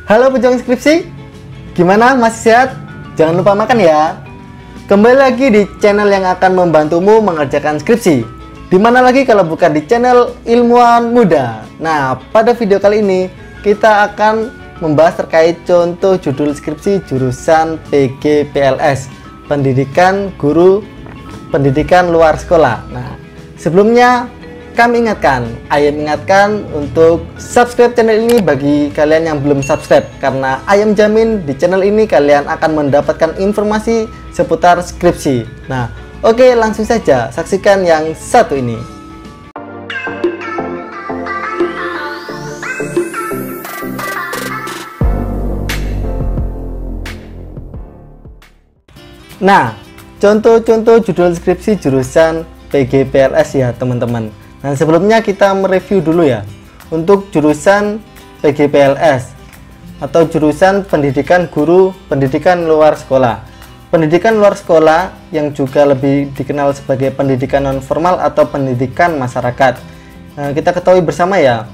Halo pejuang skripsi, gimana, masih sehat? Jangan lupa makan ya. Kembali lagi di channel yang akan membantumu mengerjakan skripsi. Dimana lagi kalau bukan di channel Ilmuwan Muda. Nah, pada video kali ini kita akan membahas terkait contoh judul skripsi jurusan PGPLS, Pendidikan Guru Pendidikan Luar Sekolah. Nah, sebelumnya kami Ayam ingatkan untuk subscribe channel ini bagi kalian yang belum subscribe, karena Ayam jamin di channel ini kalian akan mendapatkan informasi seputar skripsi. Nah, oke, langsung saja saksikan yang satu ini. Nah, contoh-contoh judul skripsi jurusan PGPLS ya teman-teman. Nah, sebelumnya kita mereview dulu ya untuk jurusan PGPLS atau jurusan Pendidikan Guru Pendidikan Luar Sekolah. Pendidikan luar sekolah yang juga lebih dikenal sebagai pendidikan non formal atau pendidikan masyarakat. Nah, kita ketahui bersama ya,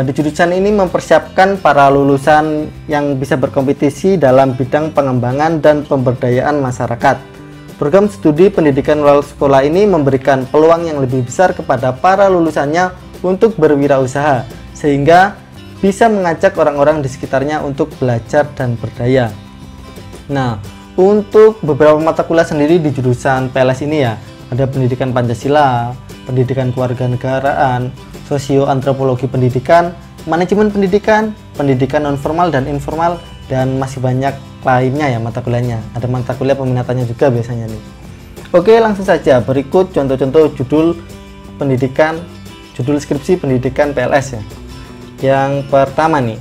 di jurusan ini mempersiapkan para lulusan yang bisa berkompetisi dalam bidang pengembangan dan pemberdayaan masyarakat. Program studi pendidikan luar sekolah ini memberikan peluang yang lebih besar kepada para lulusannya untuk berwirausaha, sehingga bisa mengajak orang-orang di sekitarnya untuk belajar dan berdaya. Nah, untuk beberapa mata kuliah sendiri di jurusan PLS ini ya, ada pendidikan Pancasila, pendidikan kewarganegaraan, sosio-antropologi pendidikan, manajemen pendidikan, pendidikan non formal dan informal, dan masih banyak lainnya ya mata kuliahnya. Ada mata kuliah peminatannya juga biasanya nih. Oke, langsung saja berikut contoh-contoh judul skripsi pendidikan PLS ya. Yang pertama nih,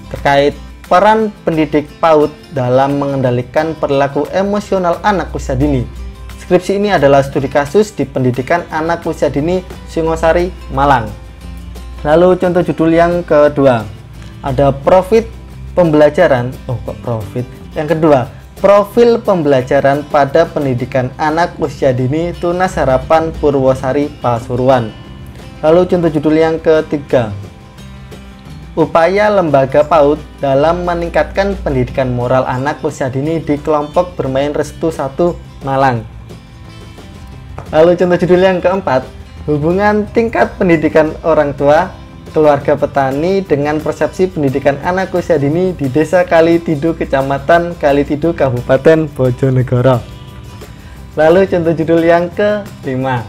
terkait peran pendidik PAUD dalam mengendalikan perilaku emosional anak usia dini. Skripsi ini adalah studi kasus di pendidikan anak usia dini Singosari, Malang. Lalu contoh judul yang kedua, ada Yang kedua, profil pembelajaran pada pendidikan anak usia dini Tunas Harapan Purwosari, Pasuruan. Lalu contoh judul yang ketiga, upaya lembaga PAUD dalam meningkatkan pendidikan moral anak usia dini di kelompok bermain Restu 1, Malang. Lalu contoh judul yang keempat, hubungan tingkat pendidikan orang tua keluarga petani dengan persepsi pendidikan anak usia dini di Desa Kalitidu, Kecamatan Kalitidu, Kabupaten Bojonegoro. Lalu contoh judul yang kelima,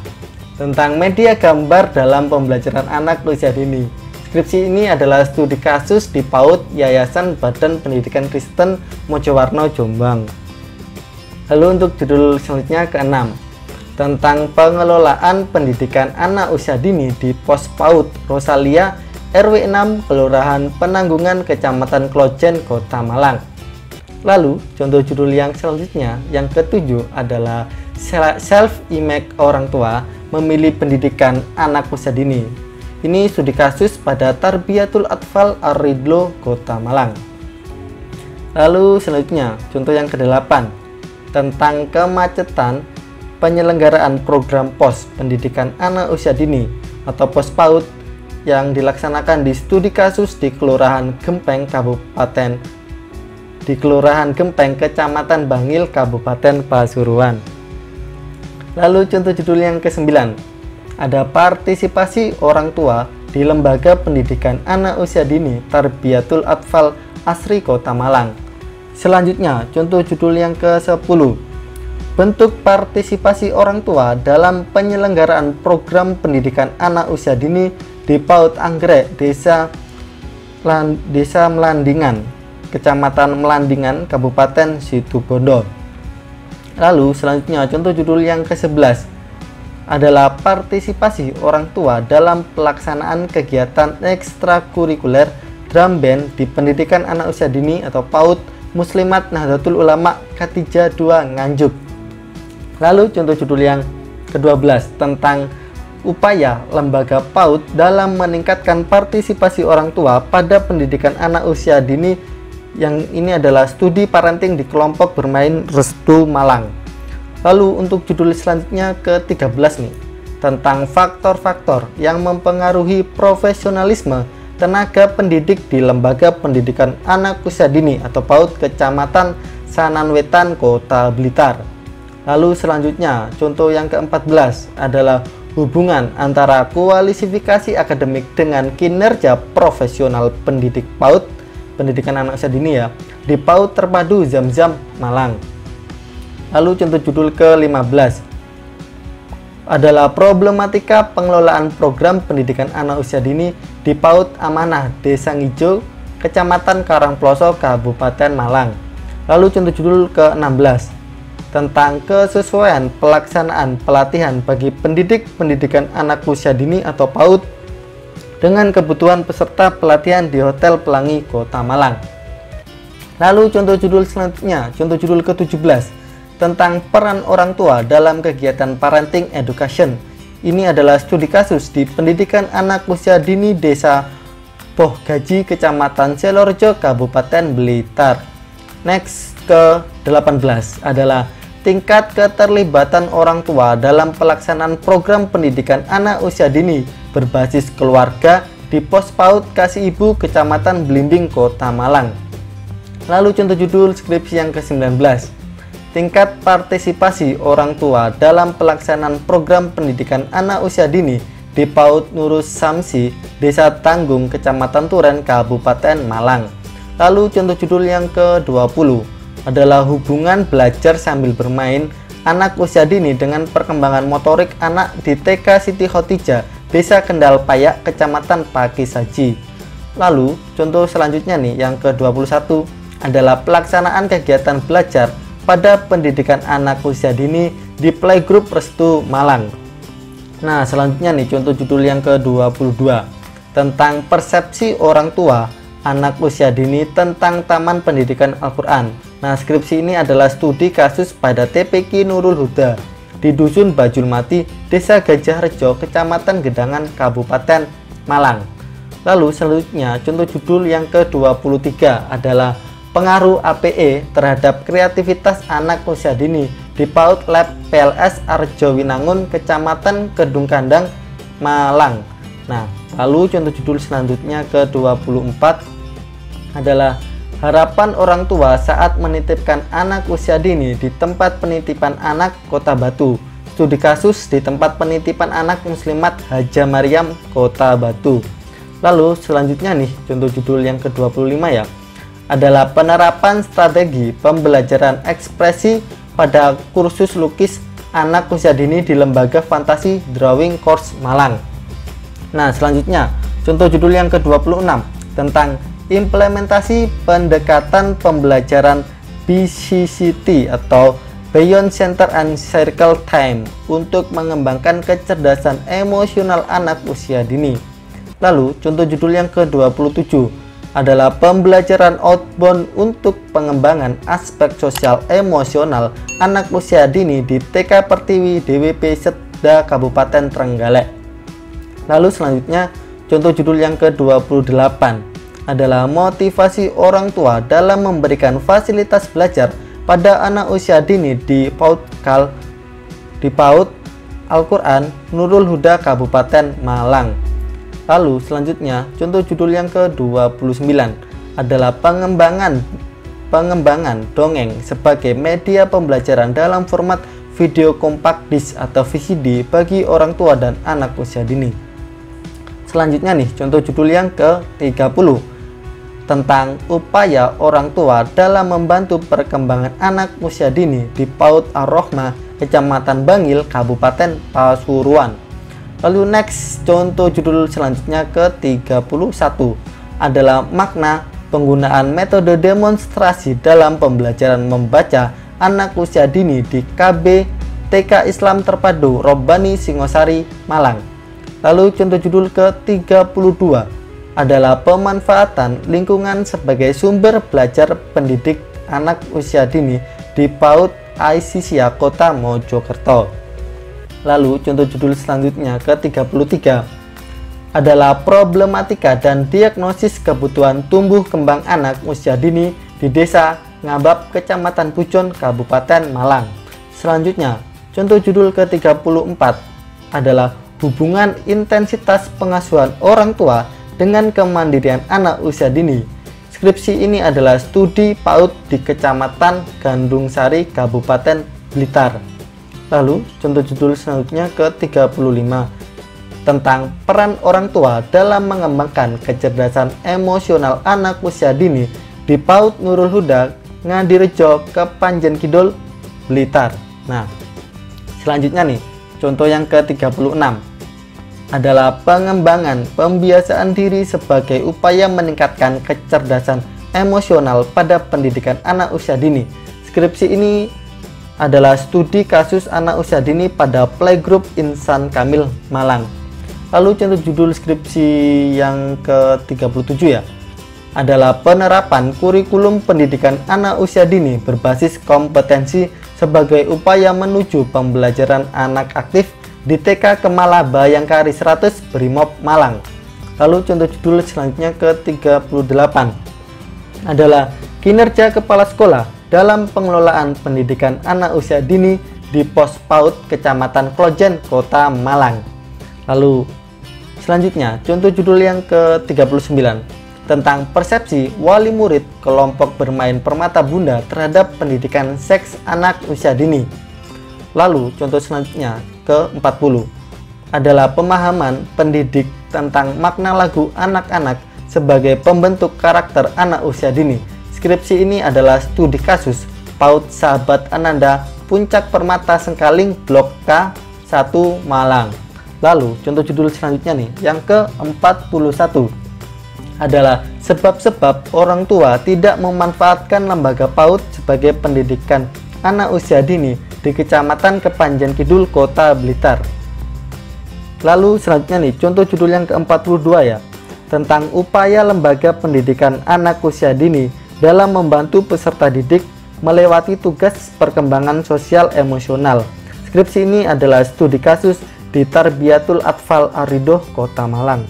tentang media gambar dalam pembelajaran anak usia dini. Skripsi ini adalah studi kasus di PAUD Yayasan Badan Pendidikan Kristen Mojowarno, Jombang. Lalu untuk judul selanjutnya keenam, tentang pengelolaan pendidikan anak usia dini di Pos PAUD Rosalia RW 6 Kelurahan Penanggungan Kecamatan Klojen, Kota Malang. Lalu contoh judul yang selanjutnya yang ketujuh adalah self-image orang tua memilih pendidikan anak usia dini. Ini studi kasus pada Tarbiyatul Atfal Ar-Ridlo, Kota Malang. Lalu selanjutnya contoh yang kedelapan, tentang kemacetan penyelenggaraan program pos pendidikan anak usia dini atau pos PAUD yang dilaksanakan di studi kasus di Kelurahan Gempeng, Kecamatan Bangil, Kabupaten Pasuruan. Lalu contoh judul yang ke-9, ada partisipasi orang tua di Lembaga Pendidikan Anak Usia Dini Tarbiyatul Atfal Asri, Kota Malang. Selanjutnya contoh judul yang ke-10, bentuk partisipasi orang tua dalam penyelenggaraan program pendidikan anak usia dini di PAUD Anggrek, Desa Melandingan, Kecamatan Melandingan, Kabupaten Situbondo. Lalu selanjutnya contoh judul yang ke-11 adalah partisipasi orang tua dalam pelaksanaan kegiatan ekstrakurikuler drum band di pendidikan anak usia dini atau PAUD Muslimat Nahdlatul Ulama Khatijah 2, Nganjuk. Lalu contoh judul yang ke-12, tentang upaya lembaga PAUD dalam meningkatkan partisipasi orang tua pada pendidikan anak usia dini, yang ini adalah studi parenting di kelompok bermain Restu, Malang. Lalu untuk judul selanjutnya ke-13 nih, tentang faktor-faktor yang mempengaruhi profesionalisme tenaga pendidik di Lembaga Pendidikan Anak Usia Dini atau PAUD Kecamatan Sananwetan, Kota Blitar. Lalu selanjutnya, contoh yang ke-14 adalah hubungan antara kualifikasi akademik dengan kinerja profesional pendidik PAUD, pendidikan anak usia dini ya, di PAUD Terpadu Zam-Zam, Malang. Lalu contoh judul ke-15 adalah problematika pengelolaan program pendidikan anak usia dini di PAUD Amanah Desa Ngijo, Kecamatan Karangploso, Kabupaten Malang. Lalu contoh judul ke-16 tentang kesesuaian pelaksanaan pelatihan bagi pendidik pendidikan anak usia dini atau PAUD dengan kebutuhan peserta pelatihan di Hotel Pelangi, Kota Malang. Lalu contoh judul selanjutnya, contoh judul ke-17 tentang peran orang tua dalam kegiatan parenting education. Ini adalah studi kasus di pendidikan anak usia dini Desa Pohgaji, Kecamatan Selorjo, Kabupaten Blitar. Next, ke-18 adalah tingkat keterlibatan orang tua dalam pelaksanaan program pendidikan anak usia dini berbasis keluarga di Pos PAUD Kasih Ibu, Kecamatan Belimbing, Kota Malang. Lalu contoh judul skripsi yang ke-19, tingkat partisipasi orang tua dalam pelaksanaan program pendidikan anak usia dini di PAUD Nurus Samsi, Desa Tanggung, Kecamatan Turen, Kabupaten Malang. Lalu contoh judul yang ke-20 adalah hubungan belajar sambil bermain anak usia dini dengan perkembangan motorik anak di TK Siti Khotijah, Desa Kendal Payak, Kecamatan Pakisaji. Lalu contoh selanjutnya nih yang ke-21 adalah pelaksanaan kegiatan belajar pada pendidikan anak usia dini di Playgroup Restu, Malang. Nah, selanjutnya nih contoh judul yang ke-22 tentang persepsi orang tua anak usia dini tentang Taman Pendidikan Al-Quran. Nah, skripsi ini adalah studi kasus pada TPQ Nurul Huda di Dusun Bajulmati, Desa Gajah Rejo, Kecamatan Gedangan, Kabupaten Malang. Lalu selanjutnya contoh judul yang ke-23 adalah pengaruh APE terhadap kreativitas anak usia dini di PAUD Lab PLS Arjowinangun, Kecamatan Kedung Kandang, Malang. Nah, lalu contoh judul selanjutnya ke-24 adalah harapan orang tua saat menitipkan anak usia dini di tempat penitipan anak Kota Batu. Studi kasus di tempat penitipan anak Muslimat Haja Maryam, Kota Batu. Lalu selanjutnya nih contoh judul yang ke-25 ya, adalah penerapan strategi pembelajaran ekspresi pada kursus lukis anak usia dini di Lembaga Fantasi Drawing Course, Malang. Nah, selanjutnya contoh judul yang ke-26 tentang implementasi pendekatan pembelajaran BCCT atau Beyond Center and Circle Time untuk mengembangkan kecerdasan emosional anak usia dini. Lalu contoh judul yang ke-27 adalah pembelajaran outbound untuk pengembangan aspek sosial emosional anak usia dini di TK Pertiwi DWP Seda, Kabupaten Trenggalek. Lalu selanjutnya contoh judul yang ke-28 adalah motivasi orang tua dalam memberikan fasilitas belajar pada anak usia dini di PAUD Al-Quran Nurul Huda, Kabupaten Malang. Lalu selanjutnya contoh judul yang ke-29 adalah pengembangan dongeng sebagai media pembelajaran dalam format video compact disc atau VCD bagi orang tua dan anak usia dini. Selanjutnya nih contoh judul yang ke-30 tentang upaya orang tua dalam membantu perkembangan anak usia dini di PAUD Ar-Rohmah, Kecamatan Bangil, Kabupaten Pasuruan. Lalu next contoh judul selanjutnya ke-31 adalah makna penggunaan metode demonstrasi dalam pembelajaran membaca anak usia dini di KB TK Islam Terpadu Robbani Singosari, Malang. Lalu contoh judul ke-32 adalah pemanfaatan lingkungan sebagai sumber belajar pendidik anak usia dini di PAUD Aisisia, Kota Mojokerto. Lalu contoh judul selanjutnya ke-33 adalah problematika dan diagnosis kebutuhan tumbuh kembang anak usia dini di Desa Ngabab, Kecamatan Pujon, Kabupaten Malang. Selanjutnya contoh judul ke-34 adalah hubungan intensitas pengasuhan orang tua dengan kemandirian anak usia dini. Skripsi ini adalah studi PAUD di Kecamatan Gandung Sari, Kabupaten Blitar. Lalu, contoh judul selanjutnya ke-35 tentang peran orang tua dalam mengembangkan kecerdasan emosional anak usia dini di PAUD Nurul Huda, Ngadirejo, Kepanjen Kidul, Blitar. Nah, selanjutnya nih, contoh yang ke-36 adalah pengembangan pembiasaan diri sebagai upaya meningkatkan kecerdasan emosional pada pendidikan anak usia dini. Skripsi ini adalah studi kasus anak usia dini pada Playgroup Insan Kamil, Malang. Lalu contoh judul skripsi yang ke-37 ya, adalah penerapan kurikulum pendidikan anak usia dini berbasis kompetensi sebagai upaya menuju pembelajaran anak aktif di TK Kemala Bayangkari 100 Brimob Malang. Lalu contoh judul selanjutnya ke-38 adalah kinerja kepala sekolah dalam pengelolaan pendidikan anak usia dini di Pos PAUD Kecamatan Klojen, Kota Malang. Lalu selanjutnya contoh judul yang ke-39 tentang persepsi wali murid kelompok bermain permata bunda terhadap pendidikan seks anak usia dini. Lalu contoh selanjutnya ke-40 adalah pemahaman pendidik tentang makna lagu anak-anak sebagai pembentuk karakter anak usia dini. Skripsi ini adalah studi kasus PAUD Sahabat Ananda Puncak Permata Sengkaling Blok K1 Malang. Lalu contoh judul selanjutnya nih yang ke-41 adalah sebab-sebab orang tua tidak memanfaatkan lembaga PAUD sebagai pendidikan anak usia dini di Kecamatan Kepanjen Kidul, Kota Blitar. Lalu selanjutnya nih contoh judul yang ke-42 ya, tentang upaya lembaga pendidikan anak usia dini dalam membantu peserta didik melewati tugas perkembangan sosial emosional. Skripsi ini adalah studi kasus di Tarbiyatul Atfal Aridoh, Kota Malang.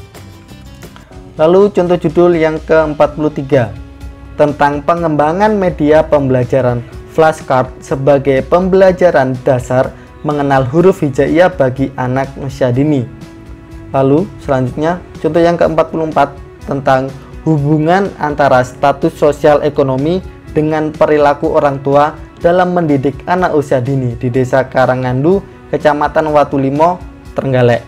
Lalu contoh judul yang ke-43 tentang pengembangan media pembelajaran flashcard sebagai pembelajaran dasar mengenal huruf hijaiyah bagi anak usia dini. Lalu selanjutnya contoh yang ke-44 tentang hubungan antara status sosial ekonomi dengan perilaku orang tua dalam mendidik anak usia dini di Desa Karangandu, Kecamatan Watulimo, Trenggalek.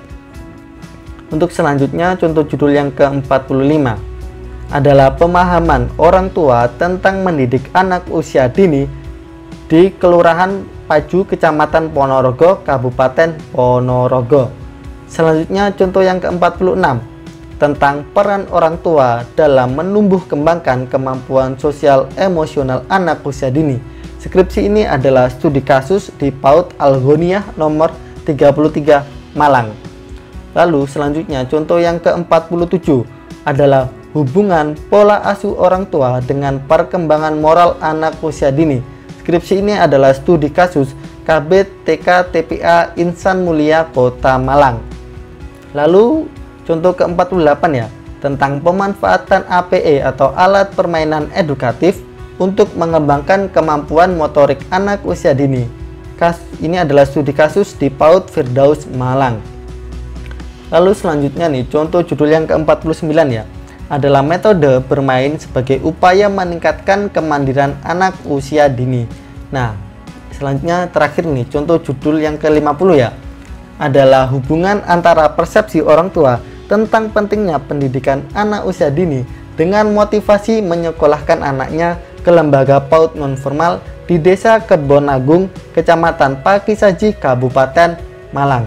Untuk selanjutnya contoh judul yang ke-45 adalah pemahaman orang tua tentang mendidik anak usia dini di Kelurahan Paju, Kecamatan Ponorogo, Kabupaten Ponorogo. Selanjutnya contoh yang ke-46 tentang peran orang tua dalam menumbuh kembangkan kemampuan sosial emosional anak usia dini. Skripsi ini adalah studi kasus di PAUD Al-Ghaniyah nomor 33 Malang. Lalu selanjutnya contoh yang ke-47 adalah hubungan pola asuh orang tua dengan perkembangan moral anak usia dini. Skripsi ini adalah studi kasus KB TK TPA Insan Mulia, Kota Malang. Lalu contoh ke-48 ya, tentang pemanfaatan APE atau alat permainan edukatif untuk mengembangkan kemampuan motorik anak usia dini. Ini adalah studi kasus di PAUD Firdaus Malang. Lalu selanjutnya nih, contoh judul yang ke-49 ya, adalah metode bermain sebagai upaya meningkatkan kemandirian anak usia dini. Nah, selanjutnya terakhir nih, contoh judul yang ke-50 ya, adalah hubungan antara persepsi orang tua tentang pentingnya pendidikan anak usia dini dengan motivasi menyekolahkan anaknya ke lembaga PAUD nonformal di Desa Kebonagung, Kecamatan Pakisaji, Kabupaten Malang.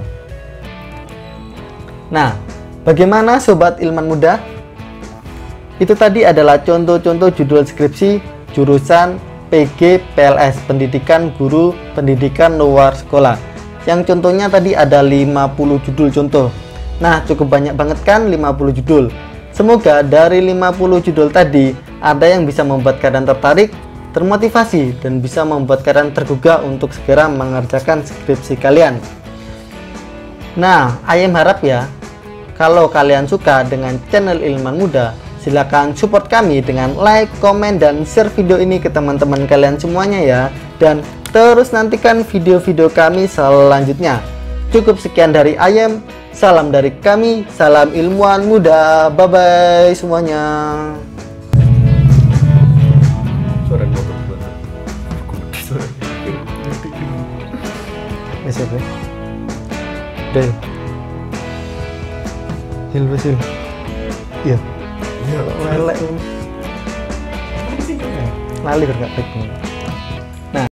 Nah, bagaimana Sobat Ilman Muda? Itu tadi adalah contoh-contoh judul skripsi jurusan PG PLS, Pendidikan Guru Pendidikan Luar Sekolah. Yang contohnya tadi ada 50 judul contoh. Nah, cukup banyak banget kan 50 judul. Semoga dari 50 judul tadi ada yang bisa membuat kalian tertarik, termotivasi, dan bisa membuat kalian tergugah untuk segera mengerjakan skripsi kalian. Nah, ayam harap ya, kalau kalian suka dengan channel Ilman Muda, silakan support kami dengan like, komen, dan share video ini ke teman-teman kalian semuanya ya. Dan terus nantikan video-video kami selanjutnya. Cukup sekian dari ayam. Salam dari kami, salam ilmuwan muda. Bye bye semuanya. Suara motor banget. Suara. Wes ya, Deh. Hilbasil. Iya. Iya. Lelek. Lali enggak baik.